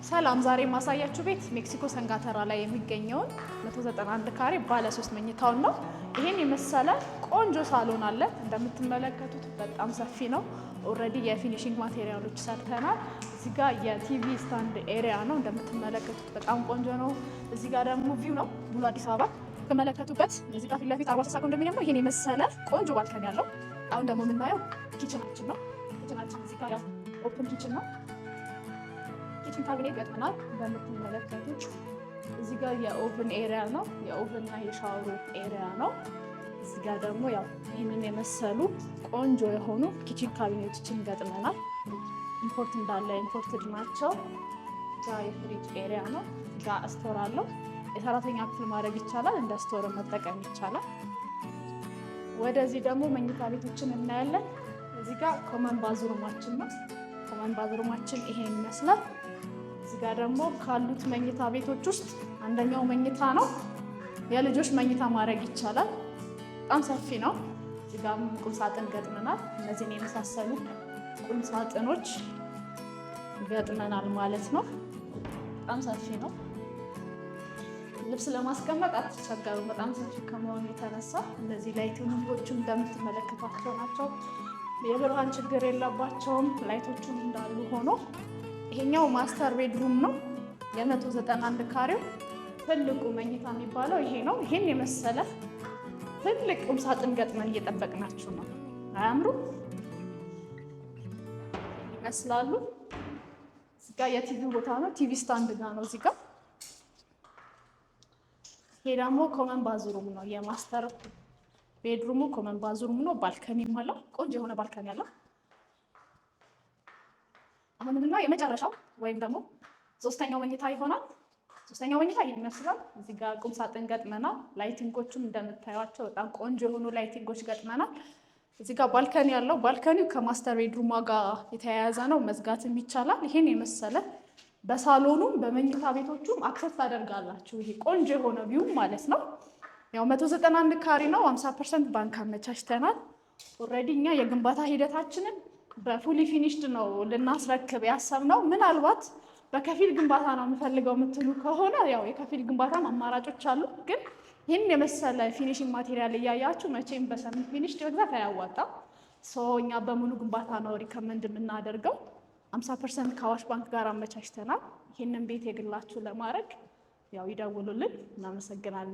ሰላም ዛሬ ማሳያችሁ ቤት ሜክሲኮ ሰንጋተራ ላይ የሚገኘውን 191 ካሬ ባለ 3 መኝታውን ነው። ይሄን የመሰለ ቆንጆ ሳሎን አለ። እንደምትመለከቱት በጣም ሰፊ ነው። ኦልሬዲ የፊኒሺንግ ማቴሪያሎች ሰርተናል። እዚህ ጋር የቲቪ ስታንድ ኤሪያ ነው። እንደምትመለከቱት በጣም ቆንጆ ነው። እዚህ ጋር ደግሞ ቪው ነው ሙሉ አዲስ አበባ ተመለከቱበት። እዚህ ጋር ፊት ለፊት 40 ኮንዶሚኒየም ነው። ይሄን የመሰለ ቆንጆ ባልከኒ ያለው። አሁን ደግሞ የምናየው ኪችናችን ነው። ኪችናችን እዚህ ጋር ኦፕን ኪችን ነው። ኪችን ካቢኔት ገጥመናል። እንደምትመለከቱት እዚህ ጋር የኦቭን ኤሪያ ነው። የኦቭንና የሻወሩ ኤሪያ ነው። እዚህ ጋር ደግሞ ያው ይህንን የመሰሉ ቆንጆ የሆኑ ኪችን ካቢኔቶችን ገጥመናል። ኢምፖርት እንዳለ ኢምፖርትድ ናቸው። ጋ የፍሪጅ ኤሪያ ነው። ጋ ስቶር አለው። የሰራተኛ ክፍል ማድረግ ይቻላል። እንደ ስቶር መጠቀም ይቻላል። ወደዚህ ደግሞ መኝታ ቤቶችን እናያለን። እዚህ ጋር ኮመን ባዝሩማችን ነው። ኮመን ባዝሩማችን ይሄን ይመስላል። እዚህ ጋር ደግሞ ካሉት መኝታ ቤቶች ውስጥ አንደኛው መኝታ ነው። የልጆች መኝታ ማድረግ ይቻላል። በጣም ሰፊ ነው። እዚህ ጋር ቁም ሳጥን ገጥመናል። እነዚህን የመሳሰሉ ቁም ሳጥኖች ገጥመናል ማለት ነው። በጣም ሰፊ ነው። ልብስ ለማስቀመጥ አትቸገሩ። በጣም ሰፊ ከመሆኑ የተነሳ እነዚህ ላይቶቹ እንደምትመለከቷቸው ናቸው። የብርሃን ችግር የለባቸውም። ላይቶቹም እንዳሉ ሆኖ ይሄኛው ማስተር ቤድሩም ነው። የ191 ካሬው ትልቁ መኝታ የሚባለው ይሄ ነው። ይሄን የመሰለ ትልቅ ቁም ሳጥን ገጥመን እየጠበቅናችሁ ነው። አያምሩ ይመስላሉ። እዚህ ጋር የቲቪ ቦታ ነው። ቲቪ ስታንድ ጋር ነው እዚህ ጋር። ይሄ ደግሞ ኮመን ባዝሩም ነው። የማስተር ቤድሩሙ ኮመን ባዝሩም ነው። ባልከኒም አለው። ቆንጆ የሆነ ባልከኒ አለው። አሁን ምንድነው የመጨረሻው ወይም ደግሞ ሶስተኛው መኝታ ይሆናል። ሶስተኛው መኝታ ይሄን ይመስላል። እዚህ ጋር ቁም ሳጥን ገጥመናል። ላይቲንጎቹም እንደምታዩቸው በጣም ቆንጆ የሆኑ ላይቲንጎች ገጥመናል። እዚህ ጋር ባልከኒ ያለው፣ ባልከኒው ከማስተር ቤድሩም ጋር የተያያዘ ነው። መዝጋትም ይቻላል። ይሄን የመሰለ በሳሎኑም በመኝታ ቤቶቹም አክሰስ ታደርጋላችሁ። ይሄ ቆንጆ የሆነ ቪው ማለት ነው። ያው 191 ካሬ ነው። 50% ባንክ አመቻችተናል። ኦልሬዲ እኛ የግንባታ ሂደታችንን በፉሊ ፊኒሽድ ነው ልናስረክብ ያሰብነው። ምናልባት በከፊል ግንባታ ነው የምፈልገው የምትሉ ከሆነ ያው የከፊል ግንባታ አማራጮች አሉ። ግን ይህን የመሰለ ፊኒሽንግ ማቴሪያል እያያችሁ መቼም በሰሚ ፊኒሽድ መግዛት አያዋጣም። እኛ በሙሉ ግንባታ ነው ሪከመንድ የምናደርገው። 50% ከአዋሽ ባንክ ጋር አመቻችተናል። ይህንን ቤት የግላችሁ ለማድረግ ያው ይደውሉልን። እናመሰግናለን።